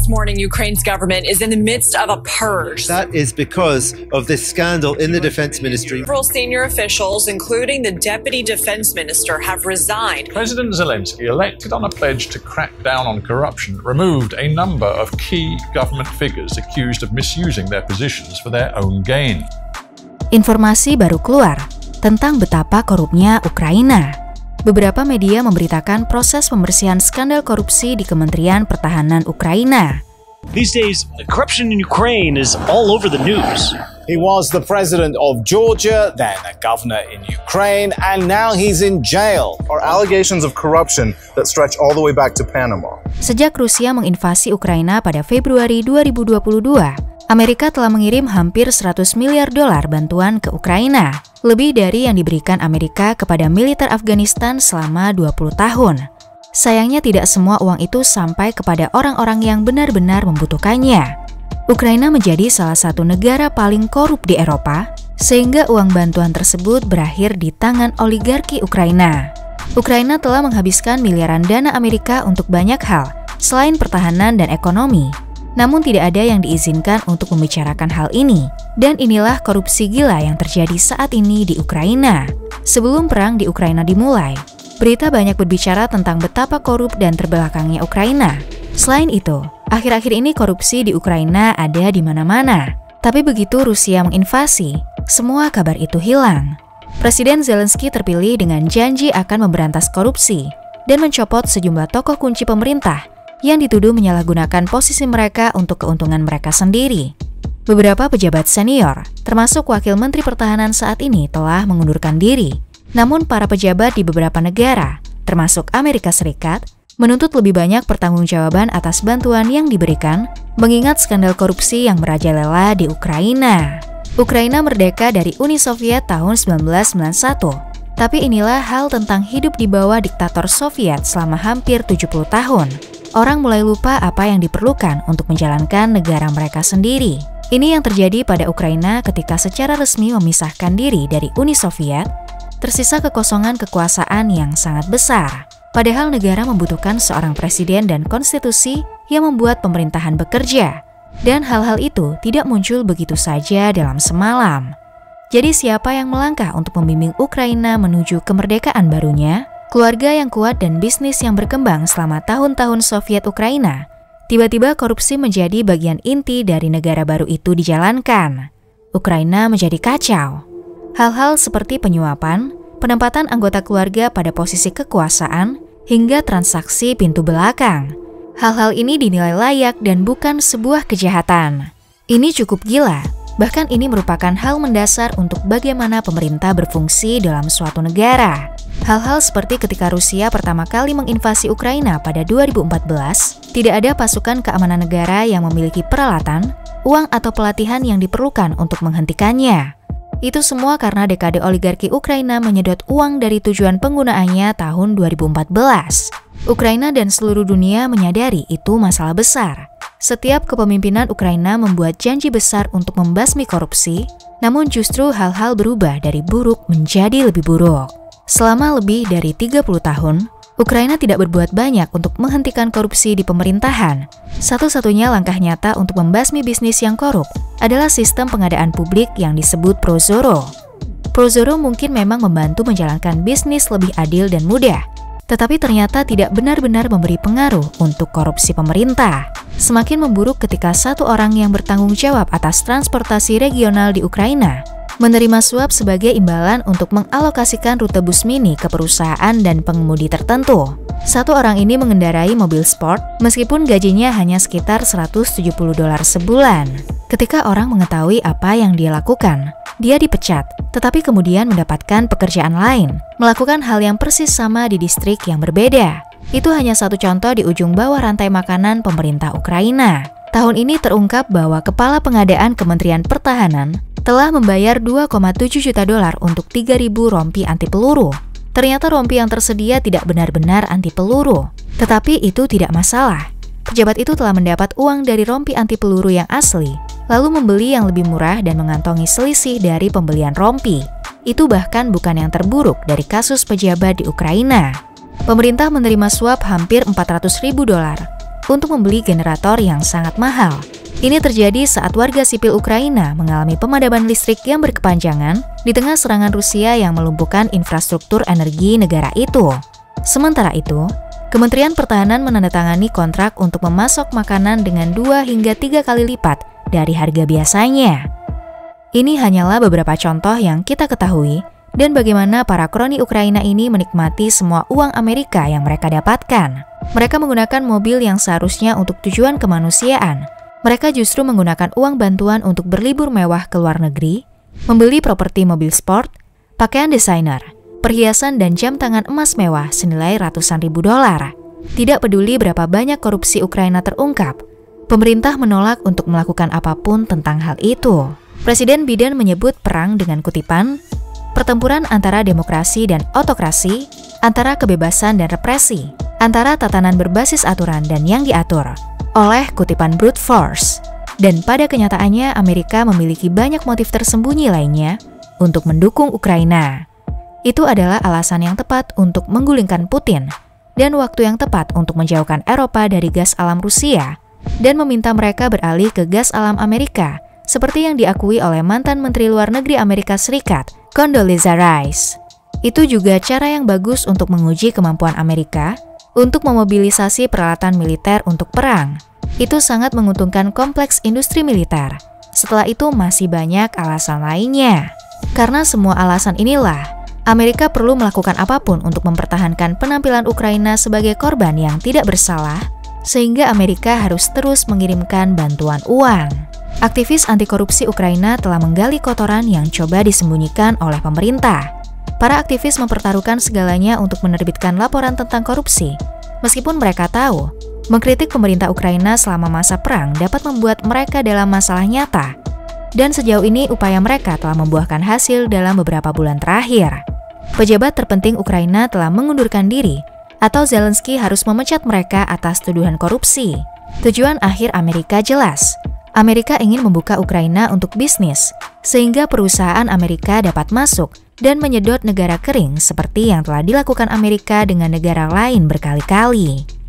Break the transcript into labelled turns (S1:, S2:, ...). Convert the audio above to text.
S1: this morning Ukraine's government is in the midst of a purge.
S2: That is because of this scandal in the Defense Ministry.
S1: Several senior officials, including the Deputy Defense Minister, have resigned.
S3: President Zelensky, elected on a pledge to crack down on corruption, removed a number of key government figures accused of misusing their positions for their own gain.
S4: Informasi baru keluar tentang betapa korupnya Ukraina. Beberapa media memberitakan proses pembersihan skandal korupsi di Kementerian Pertahanan Ukraina.
S5: These days, corruption in Ukraine is all over the news.
S6: He was the president of Georgia, then a governor in Ukraine, and now he's in jail.
S7: Are allegations of corruption that stretch all the way back to Panama.
S4: Sejak Rusia menginvasi Ukraina pada Februari 2022, Amerika telah mengirim hampir 100 miliar dolar bantuan ke Ukraina, lebih dari yang diberikan Amerika kepada militer Afghanistan selama 20 tahun. Sayangnya tidak semua uang itu sampai kepada orang-orang yang benar-benar membutuhkannya. Ukraina menjadi salah satu negara paling korup di Eropa, sehingga uang bantuan tersebut berakhir di tangan oligarki Ukraina. Ukraina telah menghabiskan miliaran dana Amerika untuk banyak hal, selain pertahanan dan ekonomi. Namun tidak ada yang diizinkan untuk membicarakan hal ini, dan inilah korupsi gila yang terjadi saat ini di Ukraina. Sebelum perang di Ukraina dimulai, berita banyak berbicara tentang betapa korup dan terbelakangnya Ukraina. Selain itu, akhir-akhir ini korupsi di Ukraina ada di mana-mana. Tapi begitu Rusia menginvasi, semua kabar itu hilang. Presiden Zelensky terpilih dengan janji akan memberantas korupsi dan mencopot sejumlah tokoh kunci pemerintah yang dituduh menyalahgunakan posisi mereka untuk keuntungan mereka sendiri. Beberapa pejabat senior, termasuk Wakil Menteri Pertahanan saat ini, telah mengundurkan diri. Namun para pejabat di beberapa negara, termasuk Amerika Serikat, menuntut lebih banyak pertanggungjawaban atas bantuan yang diberikan, mengingat skandal korupsi yang merajalela di Ukraina. Ukraina merdeka dari Uni Soviet tahun 1991, tapi inilah hal tentang hidup di bawah diktator Soviet selama hampir 70 tahun. Orang mulai lupa apa yang diperlukan untuk menjalankan negara mereka sendiri. Ini yang terjadi pada Ukraina ketika secara resmi memisahkan diri dari Uni Soviet, tersisa kekosongan kekuasaan yang sangat besar. Padahal negara membutuhkan seorang presiden dan konstitusi yang membuat pemerintahan bekerja. Dan hal-hal itu tidak muncul begitu saja dalam semalam. Jadi siapa yang melangkah untuk membimbing Ukraina menuju kemerdekaan barunya? Keluarga yang kuat dan bisnis yang berkembang selama tahun-tahun Soviet Ukraina, tiba-tiba korupsi menjadi bagian inti dari negara baru itu dijalankan. Ukraina menjadi kacau. Hal-hal seperti penyuapan, penempatan anggota keluarga pada posisi kekuasaan, hingga transaksi pintu belakang. Hal-hal ini dinilai layak dan bukan sebuah kejahatan. Ini cukup gila, bahkan ini merupakan hal mendasar untuk bagaimana pemerintah berfungsi dalam suatu negara. Hal-hal seperti ketika Rusia pertama kali menginvasi Ukraina pada 2014, tidak ada pasukan keamanan negara yang memiliki peralatan, uang atau pelatihan yang diperlukan untuk menghentikannya. Itu semua karena dekade oligarki Ukraina menyedot uang dari tujuan penggunaannya tahun 2014. Ukraina dan seluruh dunia menyadari itu masalah besar. Setiap kepemimpinan Ukraina membuat janji besar untuk membasmi korupsi, namun justru hal-hal berubah dari buruk menjadi lebih buruk. Selama lebih dari 30 tahun, Ukraina tidak berbuat banyak untuk menghentikan korupsi di pemerintahan. Satu-satunya langkah nyata untuk membasmi bisnis yang korup adalah sistem pengadaan publik yang disebut Prozorro. Prozorro mungkin memang membantu menjalankan bisnis lebih adil dan mudah, tetapi ternyata tidak benar-benar memberi pengaruh untuk korupsi pemerintah. Semakin memburuk ketika satu orang yang bertanggung jawab atas transportasi regional di Ukraina menerima suap sebagai imbalan untuk mengalokasikan rute bus mini ke perusahaan dan pengemudi tertentu. Satu orang ini mengendarai mobil sport meskipun gajinya hanya sekitar $170 sebulan. Ketika orang mengetahui apa yang dia lakukan, dia dipecat, tetapi kemudian mendapatkan pekerjaan lain, melakukan hal yang persis sama di distrik yang berbeda. Itu hanya satu contoh di ujung bawah rantai makanan pemerintah Ukraina. Tahun ini terungkap bahwa Kepala Pengadaan Kementerian Pertahanan telah membayar $2,7 juta untuk 3.000 rompi anti peluru. Ternyata rompi yang tersedia tidak benar-benar anti peluru, tetapi itu tidak masalah. Pejabat itu telah mendapat uang dari rompi anti peluru yang asli, lalu membeli yang lebih murah dan mengantongi selisih dari pembelian rompi. Itu bahkan bukan yang terburuk dari kasus pejabat di Ukraina. Pemerintah menerima suap hampir $400.000 untuk membeli generator yang sangat mahal. Ini terjadi saat warga sipil Ukraina mengalami pemadaman listrik yang berkepanjangan di tengah serangan Rusia yang melumpuhkan infrastruktur energi negara itu. Sementara itu, Kementerian Pertahanan menandatangani kontrak untuk memasok makanan dengan 2 hingga 3 kali lipat dari harga biasanya. Ini hanyalah beberapa contoh yang kita ketahui dan bagaimana para kroni Ukraina ini menikmati semua uang Amerika yang mereka dapatkan. Mereka menggunakan mobil yang seharusnya untuk tujuan kemanusiaan. Mereka justru menggunakan uang bantuan untuk berlibur mewah ke luar negeri, membeli properti mobil sport, pakaian desainer, perhiasan dan jam tangan emas mewah senilai ratusan ribu dolar. Tidak peduli berapa banyak korupsi Ukraina terungkap, pemerintah menolak untuk melakukan apapun tentang hal itu. Presiden Biden menyebut perang dengan kutipan, pertempuran antara demokrasi dan otokrasi, antara kebebasan dan represi, antara tatanan berbasis aturan dan yang diatur oleh kutipan brute force. Dan pada kenyataannya Amerika memiliki banyak motif tersembunyi lainnya untuk mendukung Ukraina. Itu adalah alasan yang tepat untuk menggulingkan Putin dan waktu yang tepat untuk menjauhkan Eropa dari gas alam Rusia dan meminta mereka beralih ke gas alam Amerika seperti yang diakui oleh mantan Menteri Luar Negeri Amerika Serikat, Condoleezza Rice. Itu juga cara yang bagus untuk menguji kemampuan Amerika untuk memobilisasi peralatan militer untuk perang. Itu sangat menguntungkan kompleks industri militer. Setelah itu masih banyak alasan lainnya. Karena semua alasan inilah, Amerika perlu melakukan apapun untuk mempertahankan penampilan Ukraina sebagai korban yang tidak bersalah, sehingga Amerika harus terus mengirimkan bantuan uang. Aktivis anti korupsi Ukraina telah menggali kotoran yang coba disembunyikan oleh pemerintah. Para aktivis mempertaruhkan segalanya untuk menerbitkan laporan tentang korupsi, meskipun mereka tahu mengkritik pemerintah Ukraina selama masa perang dapat membuat mereka dalam masalah nyata. Dan sejauh ini upaya mereka telah membuahkan hasil dalam beberapa bulan terakhir. Pejabat terpenting Ukraina telah mengundurkan diri, atau Zelensky harus memecat mereka atas tuduhan korupsi. Tujuan akhir Amerika jelas. Amerika ingin membuka Ukraina untuk bisnis, sehingga perusahaan Amerika dapat masuk dan menyedot negara kering seperti yang telah dilakukan Amerika dengan negara lain berkali-kali.